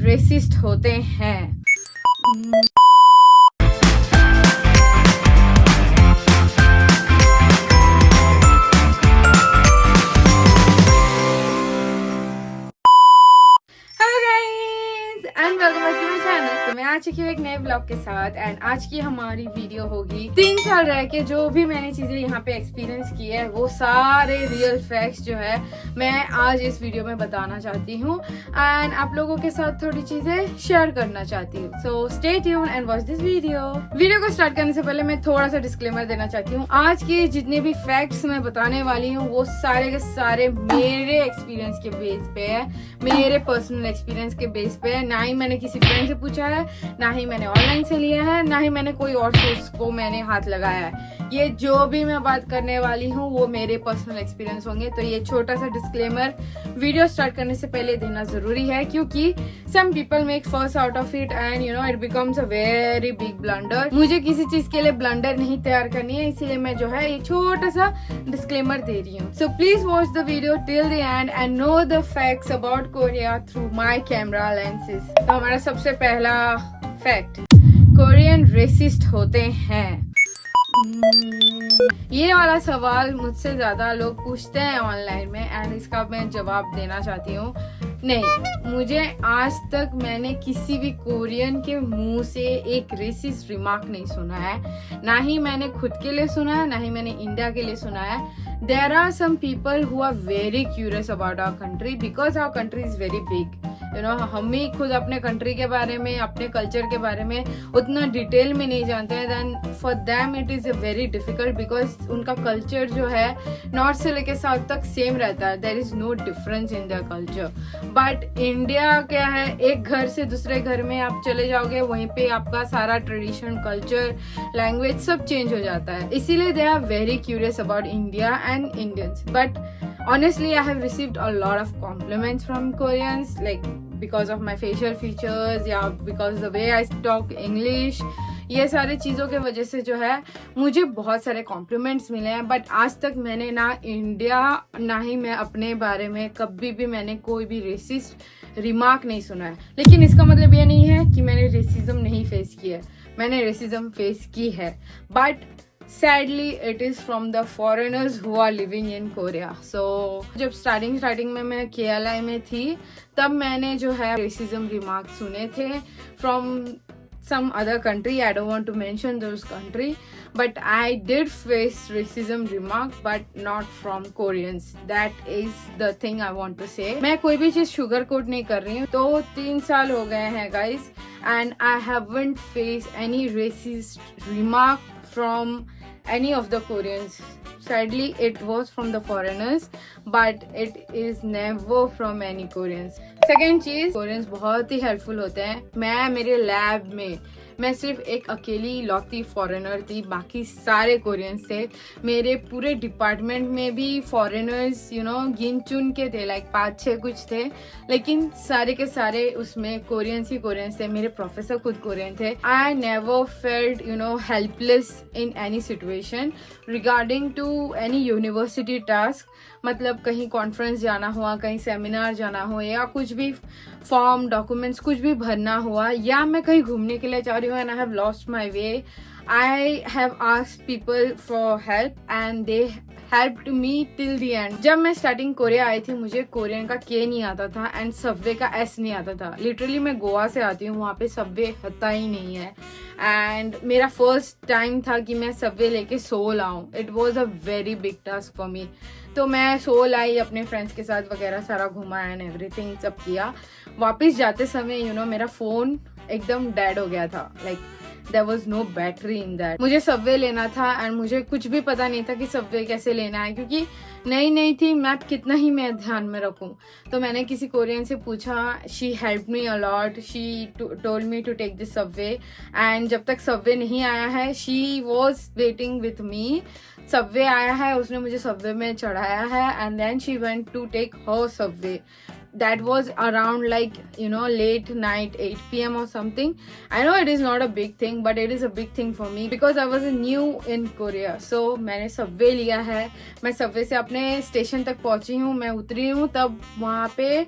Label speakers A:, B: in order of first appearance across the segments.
A: Resist होते हैं। And welcome back to my channel. तो मैं आ चुकी हूँ एक नए ब्लॉग के साथ एंड आज की हमारी वीडियो होगी 3 साल रह के जो भी मैंने चीजें यहाँ पे एक्सपीरियंस की है वो सारे रियल फैक्ट्स जो है मैं आज इस वीडियो में बताना चाहती हूँ एंड आप लोगों के साथ थोड़ी चीजें शेयर करना चाहती हूँ। So stay tune and watch this video को स्टार्ट करने से पहले मैं थोड़ा सा डिस्क्लेमर देना चाहती हूँ। आज के जितने भी फैक्ट्स मैं बताने वाली हूँ वो सारे के सारे मेरे एक्सपीरियंस के बेस पे है, मेरे पर्सनल एक्सपीरियंस के बेस पे है। ना ही मैंने किसी फ्रेंड से पूछा है, ना ही मैंने ऑनलाइन से लिया है, ना ही मैंने कोई और सोर्स को मैंने हाथ लगाया है। ये जो भी मैं बात करने वाली हूँ वो मेरे पर्सनल एक्सपीरियंस होंगे। तो ये छोटा सा डिस्क्लेमर वीडियो स्टार्ट करने से पहले देना जरूरी है क्योंकि some people make fuss out of it and you know it becomes a very big blunder. मुझे किसी चीज के लिए ब्लंडर नहीं तैयार करनी है, इसीलिए मैं जो है ये छोटा सा डिस्क्लेमर दे रही हूँ। So please watch the video till the end and know the facts about Korea through my camera lenses. तो हमारा सबसे पहला फैक्ट, कोरियन रेसिस्ट होते हैं। ये वाला सवाल मुझसे ज्यादा लोग पूछते हैं ऑनलाइन में एंड इसका मैं जवाब देना चाहती हूँ। नहीं, मुझे आज तक मैंने किसी भी कोरियन के मुंह से एक रेसिस्ट रिमार्क नहीं सुना है। ना ही मैंने खुद के लिए सुना है, ना ही मैंने इंडिया के लिए सुना है। There are some people who are very curious about our country because our country is very big. You know, हम ही खुद अपने कंट्री के बारे में, अपने कल्चर के बारे में उतना डिटेल में नहीं जानते हैं। Then for them it is very difficult because उनका कल्चर जो है नॉर्थ से लेके साउथ तक सेम रहता है। There is no difference in their culture. But India क्या है, एक घर से दूसरे घर में आप चले जाओगे, वहीं पे आपका सारा ट्रेडिशन, कल्चर, लैंग्वेज सब चेंज हो जाता है। इसीलिए they are very curious about India and Indians. But honestly, I have received a lot of compliments from Koreans, like because of my facial features, yeah, because the way I talk English. ये सारी चीज़ों के वजह से जो है मुझे बहुत सारे कॉम्प्लीमेंट्स मिले हैं। बट आज तक मैंने ना इंडिया, ना ही मैं अपने बारे में कभी भी मैंने कोई भी रेसिस्ट रिमार्क नहीं सुना है। लेकिन इसका मतलब ये नहीं है कि मैंने रेसिज्म नहीं फेस किया है, मैंने रेसिज्म फेस की है। But Sadly, it is from the foreigners who are living in Korea. So, जब स्टार्टिंग में मैं KLI में थी तब मैंने जो है रेसिज्म रिमार्क सुने थे from some other country. I don't want to mention those country, but I did face racism remark, but not from Koreans. That is the thing I want to say. मैं कोई भी चीज sugar coat नहीं कर रही हूँ। तो 3 साल हो गए हैं guys, and I haven't faced any racist remark from any of the Koreans. Sadly, it was from the foreigners, but it is never from any Koreans. Second चीज, Koreans बहुत ही हेल्पफुल होते हैं। मैं मेरे लैब में मैं सिर्फ एक अकेली लौती फॉरेनर थी, बाकी सारे कोरियंस थे। मेरे पूरे डिपार्टमेंट में भी फॉरेनर्स यू नो गिन चुन के थे, लाइक 5-6 कुछ थे, लेकिन सारे के सारे उसमें कोरियंस ही कोरियंस थे। मेरे प्रोफेसर खुद कोरियन थे। I never felt you know helpless in any situation regarding to any university task. मतलब कहीं कॉन्फ्रेंस जाना हुआ, कहीं सेमिनार जाना हो, या कुछ भी फॉर्म, डॉक्यूमेंट्स कुछ भी भरना हुआ, या मैं कहीं घूमने के लिए जा रही हूँ and I have lost my way, I have asked people for help and they helped me till the end. जब मैं स्टार्टिंग कोरिया आई थी मुझे कोरियन का के नहीं आता था एंड सबवे का एस नहीं आता था। लिटरली मैं गोवा से आती हूँ, वहाँ पे सबवे होता ही नहीं है एंड मेरा फर्स्ट टाइम था कि मैं सबवे लेके सोल आऊँ। It was a very big task for me. तो मैं सोल आई, अपने फ्रेंड्स के साथ वगैरह सारा घुमा एंड एवरीथिंग सब किया। वापस जाते समय यू नो मेरा फोन एकदम डेड हो गया था, like there was no battery in that. मुझे सबवे लेना था एंड मुझे कुछ भी पता नहीं था कि सबवे कैसे लेना है, क्योंकि नई थी, मैप कितना ही मैं ध्यान में रखूं। तो मैंने किसी कोरियन से पूछा, she help me a lot, she told me to take this subway and जब तक सबवे नहीं आया है she was waiting with me. Subway आया है, उसने मुझे सबवे में चढ़ाया है and then she went to take her subway. that was around like late night 8 p.m. or something. I know it is not a big thing, but it is a big thing for me because I was new in Korea. So मैंने Subway लिया है, मैं Subway से अपने station तक पहुंची हूँ, मैं उतरी हूँ, तब वहाँ पे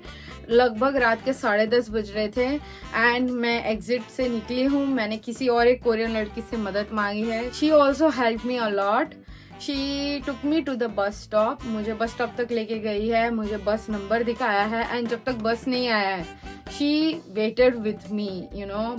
A: लगभग रात के 10:30 बज रहे थे एंड मैं एग्जिट से निकली हूँ. मैंने किसी और एक कोरियन लड़की से मदद मांगी है. She also help me a lot. She took me to the bus stop. मुझे बस स्टॉप तक लेके गई है, मुझे बस नंबर दिखाया है एंड जब तक बस नहीं आया है शी वेटेड विथ मी.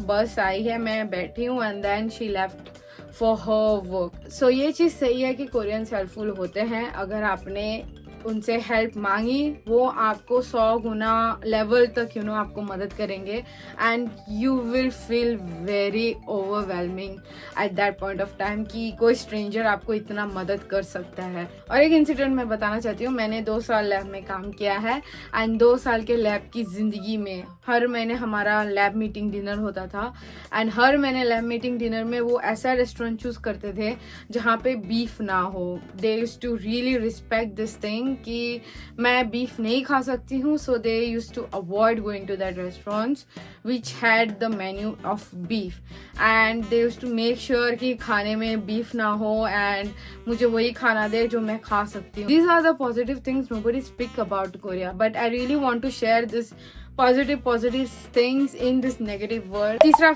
A: बस आई है, मैं बैठी हूँ and then she left for her work. So ये चीज़ सही है कि कोरियंस हेल्पफुल होते हैं. अगर आपने उनसे हेल्प मांगी, वो आपको 100 गुना लेवल तक आपको मदद करेंगे and you will feel very overwhelming at that point of time कि कोई स्ट्रेंजर आपको इतना मदद कर सकता है. और एक इंसिडेंट मैं बताना चाहती हूँ. मैंने 2 साल लैब में काम किया है एंड 2 साल के लैब की जिंदगी में हर महीने हमारा लैब मीटिंग डिनर होता था एंड हर महीने लैब मीटिंग डिनर में वो ऐसा रेस्टोरेंट चूज करते थे जहाँ पे बीफ ना हो. They used to really respect this thing कि मैं बीफ नहीं खा सकती हूँ. So they used to avoid going to that restaurants which had the menu of beef and they used to make sure कि खाने में बीफ ना हो एंड मुझे वही खाना दे जो मैं खा सकती हूँ. These are the positive things nobody speak about Korea, but I really want to share this positive things in this negative world. तीसरा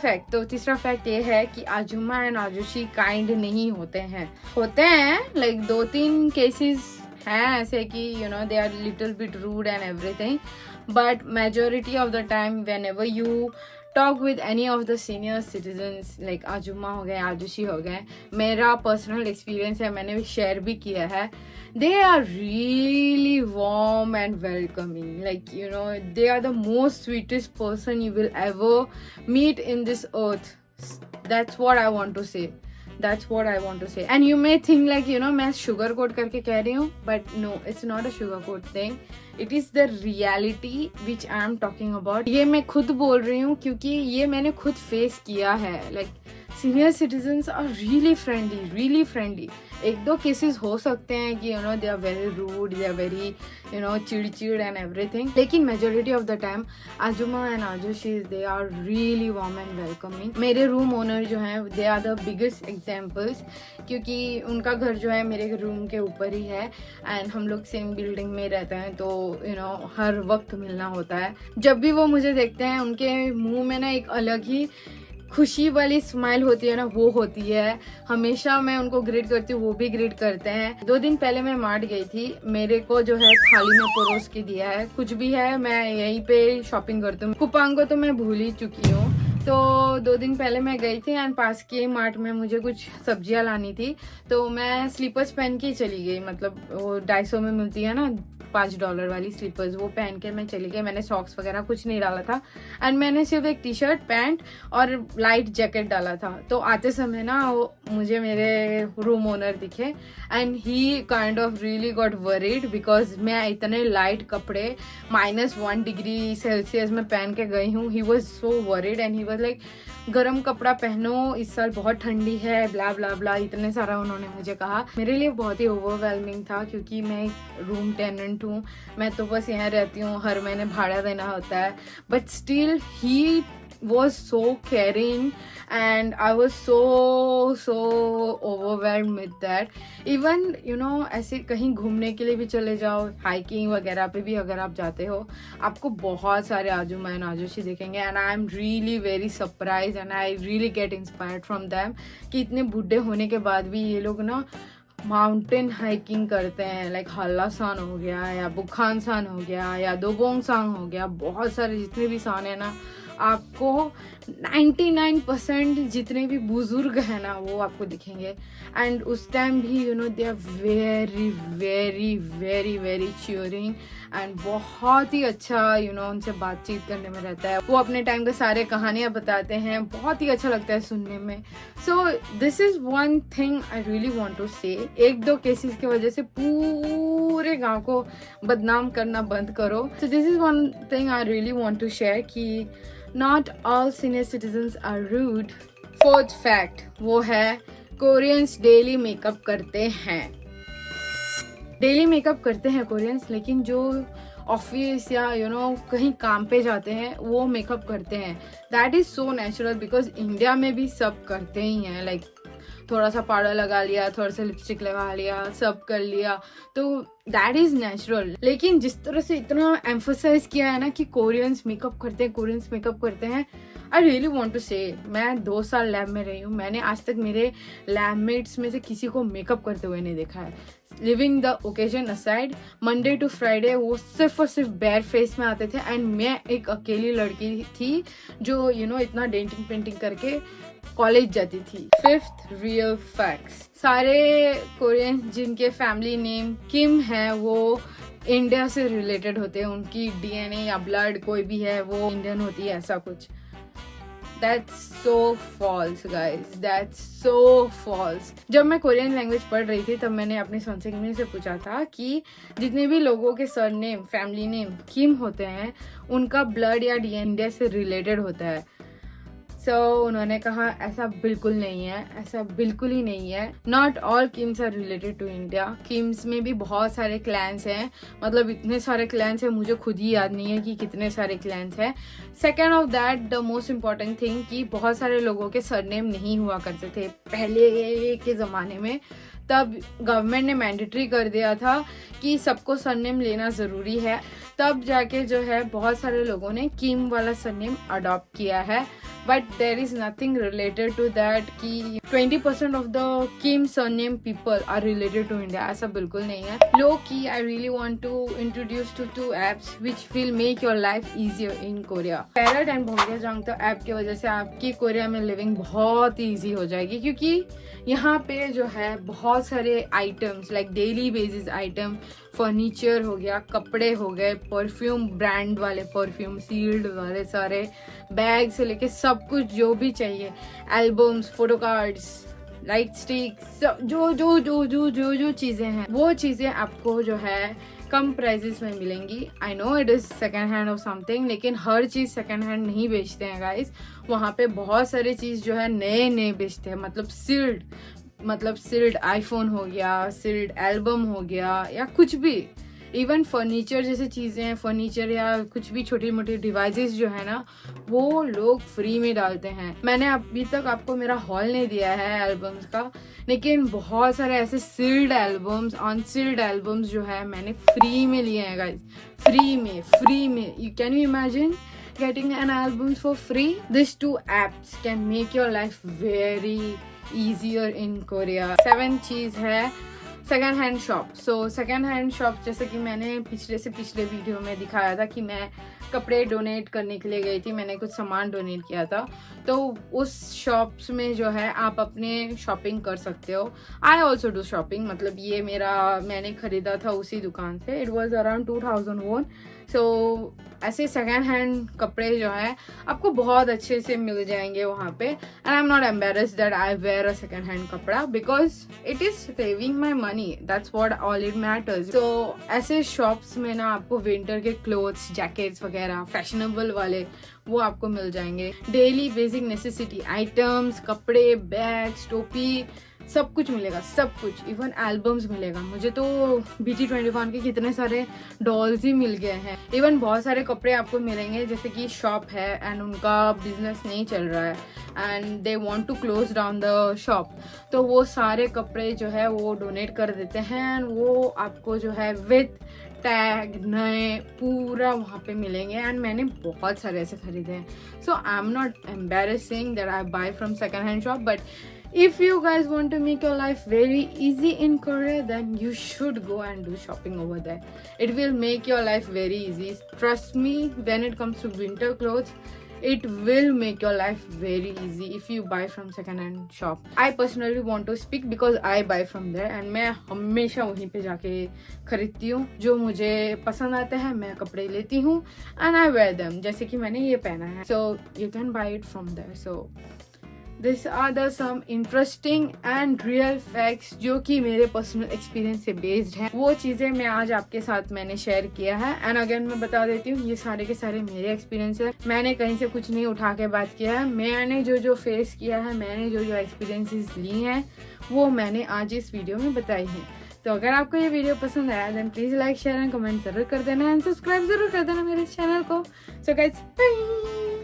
A: फैक्ट ये है कि आजुमा एंड आजुशी काइंड नहीं होते हैं. लाइक 2-3 केसेस हैं ऐसे कि they are little bit rude and everything, but majority of the time whenever you talk with any of the senior citizens like आजुमा हो गए, आजुशी हो गए, मेरा पर्सनल एक्सपीरियंस है, मैंने शेयर भी किया है. They are really warm and welcoming. Like, they are the most sweetest person you will ever meet in this earth. That's what I want to say. And you may think like, मैं sugar coat करके कह रही हूँ, but no, it's not a sugar coat thing. It is the reality which I am talking about. ये मैं खुद बोल रही हूँ क्योंकि ये मैंने खुद फेस किया है. Like, senior citizens are really friendly. 1-2 cases हो सकते हैं कि they are very rude, they are very चिड़चिड़ and everything, लेकिन majority of the time आजुमा and आजुशी they are really warm and welcoming. मेरे रूम ओनर जो हैं they are the biggest examples क्योंकि उनका घर जो है मेरे रूम के ऊपर ही है एंड हम लोग सेम बिल्डिंग में रहते हैं, तो हर वक्त मिलना होता है. जब भी वो मुझे देखते हैं उनके मुंह में ना एक अलग ही खुशी वाली स्माइल होती है ना, वो होती है. हमेशा मैं उनको ग्रीट करती हूँ, वो भी ग्रीट करते हैं. 2 दिन पहले मैं मार्ट गई थी, मेरे को जो है थाली में परोस के दिया है. कुछ भी है मैं यहीं पे शॉपिंग करती हूँ. कुपांग को तो मैं भूल ही चुकी हूँ. तो 2 दिन पहले मैं गई थी एंड पास के मार्ट में मुझे कुछ सब्जियां लानी थी, तो मैं स्लीपर्स पहन के चली गई. मतलब वो 250 में मिलती है ना $5 वाली स्लीपर्स, वो पहन के मैं चली गई. मैंने सॉक्स वगैरह कुछ नहीं डाला था एंड मैंने सिर्फ एक टी-शर्ट, पैंट और लाइट जैकेट डाला था. तो आते समय ना वो मुझे मेरे रूम ओनर दिखे and he kind of really got worried because मैं इतने लाइट कपड़े -1 डिग्री सेल्सियस में पहन के गई हूँ. He was so worried and he was like गर्म कपड़ा पहनो, इस साल बहुत ठंडी है, ब्ला ब्ला ब्ला, इतने सारा उन्होंने मुझे कहा. मेरे लिए बहुत ही ओवरवेलमिंग था क्योंकि मैं रूम टेनेंट हूँ, मैं तो बस यहाँ रहती हूँ, हर महीने भाड़ा देना होता है. But still he was so caring and I was so overwhelmed with that. Even ऐसे कहीं घूमने के लिए भी चले जाओ, हाइकिंग वगैरह पे भी अगर आप जाते हो, आपको बहुत सारे आजुमा एंड आजुशी देखेंगे and I am really very surprise and I really get inspired from them कि इतने बूढ़े होने के बाद भी ये लोग ना माउंटेन हाइकिंग करते हैं. लाइक हल्लासान हो गया या बुखान सान हो गया या दोबोंग सांग हो गया, बहुत सारे जितने भी सान है ना, आपको 99% जितने भी बुजुर्ग हैं ना वो आपको दिखेंगे. एंड उस टाइम भी they are very very very very cheering and बहुत ही अच्छा उनसे बातचीत करने में रहता है. वो अपने टाइम के सारे कहानियां बताते हैं, बहुत ही अच्छा लगता है सुनने में. So this is one thing I really want to say. 1-2 cases की वजह से पूरे गांव को बदनाम करना बंद करो. So this is one thing I really want to share कि not all senior citizens are rude. 4th fact वो है कोरियंस डेली मेकअप करते हैं. डेली मेकअप करते हैं कोरियंस, लेकिन जो ऑफिस या कहीं काम पे जाते हैं वो मेकअप करते हैं. That is so natural because India में भी सब करते ही हैं. लाइक थोड़ा सा पाउडर लगा लिया, थोड़ा सा लिपस्टिक लगा लिया, सब कर लिया, तो दैट इज नेचुरल. लेकिन जिस तरह से इतना एम्फोसाइज किया है ना कि कोरियंस मेकअप करते हैं, आई रियली वॉन्ट टू से, मैं 2 साल लैब में रही हूँ, मैंने आज तक मेरे लैबमेट्स में से किसी को मेकअप करते हुए नहीं देखा है. Living the occasion aside, Monday to Friday वो सिर्फ और सिर्फ बेयर फेस में आते थे. एंड मैं एक अकेली लड़की थी जो इतना डेंटिंग पेंटिंग करके कॉलेज जाती थी. 5th रियल फैक्ट्स, सारे कोरियन जिनके फैमिली नेम किम है वो इंडिया से रिलेटेड होते हैं. उनकी डीएनए या ब्लड कोई भी है वो इंडियन होती है, ऐसा कुछ. That's so false guys, that's so false. जब मैं कोरियन लैंग्वेज पढ़ रही थी तब मैंने अपनी सॉन्सिंगमी से पूछा था कि जितने भी लोगों के सरनेम, फैमिली नेम किम होते हैं उनका ब्लड या डीएनए से रिलेटेड होता है. उन्होंने कहा ऐसा बिल्कुल नहीं है, ऐसा बिल्कुल ही नहीं है. Not all Kims are related to India. Kims में भी बहुत सारे क्लैंस हैं, मतलब इतने सारे क्लैंस हैं मुझे खुद ही याद नहीं है कि कितने सारे क्लैंस हैं. Second of that, the most important thing कि बहुत सारे लोगों के सरनेम नहीं हुआ करते थे पहले के ज़माने में. तब गवर्नमेंट ने मैंडेटरी कर दिया था कि सबको सरनेम लेना ज़रूरी है. तब जाके बहुत सारे लोगों ने किम वाला सरनेम अडॉप्ट किया है. But there is nothing related to that कि 20% of the Kim surname people are related to India, ऐसा बिल्कुल नहीं है. Low key I really want to introduce to 2 apps which will make your life easier in Korea. Parrot and भोंग्याजांग app की वजह से आपकी कोरिया में लिविंग बहुत ईजी हो जाएगी, क्योंकि यहाँ पे बहुत सारे items like daily basis item, furniture हो गया, कपड़े हो गए, परफ्यूम, ब्रांड वाले परफ्यूम, सील्ड वाले सारे, बैग से लेके सब कुछ जो भी चाहिए, albums, photo cards, light sticks, जो चीजें हैं वो चीजें आपको कम प्राइजेस में मिलेंगी. I know it is second hand of something, लेकिन हर चीज सेकेंड हैंड नहीं बेचते हैं गाइस. वहाँ पे बहुत सारी चीज नए बेचते हैं. मतलब सील्ड आईफोन हो गया, सील्ड एल्बम हो गया, या कुछ भी. इवन फर्नीचर जैसे चीज़ें हैं, फर्नीचर या कुछ भी छोटी मोटी डिवाइसेस वो लोग फ्री में डालते हैं. मैंने अभी तक आपको मेरा हॉल नहीं दिया है एल्बम्स का, लेकिन बहुत सारे ऐसे सील्ड एल्बम्स, अनसील्ड एल्बम्स मैंने फ्री में लिए हैं गाइस. फ्री में. You can you imagine getting an album for free? These 2 apps can make your life very easier in Korea. 7th चीज है second hand shop. Second hand shop जैसे कि मैंने पिछले वीडियो में दिखाया था कि मैं कपड़े डोनेट करने के लिए गई थी, मैंने कुछ सामान डोनेट किया था. तो उस शॉप्स में आप अपने शॉपिंग कर सकते हो. आई ऑल्सो डू शॉपिंग, मतलब ये मैंने खरीदा था उसी दुकान से. इट वॉज अराउंड 2000 वोन. ऐसे सेकेंड हैंड कपड़े आपको बहुत अच्छे से मिल जाएंगे वहाँ पे. And I am not embarrassed that I wear a second hand कपड़ा because it is saving my money. That's what all it matters. तो ऐसे शॉप्स में आपको विंटर के क्लोथ्स, जैकेट्स वगैरह फैशनेबल वाले वो आपको मिल जाएंगे. डेली बेसिक नेसेसिटी आइटम्स, कपड़े, बैग्स, टोपी, सब कुछ मिलेगा, सब कुछ. इवन एल्बम्स मिलेगा. मुझे तो BT21 के कितने सारे डॉल्स ही मिल गए हैं. इवन बहुत सारे कपड़े आपको मिलेंगे, जैसे कि शॉप है एंड उनका बिजनेस नहीं चल रहा है and they want to close down the shop, तो वो सारे कपड़े वो डोनेट कर देते हैं एंड वो आपको विथ टैग नए पूरा वहाँ पे मिलेंगे. एंड मैंने बहुत सारे ऐसे खरीदे हैं. So I am not embarrassing that I buy from second hand shop, but if you guys want to make your life very easy in Korea, then you should go and do shopping over there. It will make your life very easy. Trust me, when it comes to winter clothes, it will make your life very easy if you buy from second hand shop. I personally want to speak because I buy from there and मैं हमेशा वहीं पे जाके खरीदती हूँ. जो मुझे पसंद आते हैं मैं कपड़े लेती हूँ and I wear them. जैसे कि मैंने ये पहना है. So you can buy it from there. So These are the some interesting and real facts जो कि मेरे पर्सनल एक्सपीरियंस से बेस्ड हैं. वो चीज़ें मैं आज आपके साथ मैंने शेयर किया है. एंड अगेन मैं बता देती हूँ, ये सारे के सारे मेरे एक्सपीरियंस है. मैंने कहीं से कुछ नहीं उठा के बात किया है. मैंने जो फेस किया है, मैंने जो एक्सपीरियंसेस ली हैं, वो मैंने आज इस वीडियो में बताई हैं. तो अगर आपको ये वीडियो पसंद आया then please like share and comment जरूर कर देना एंड सब्सक्राइब जरूर कर देना मेरे चैनल को। So guys bye.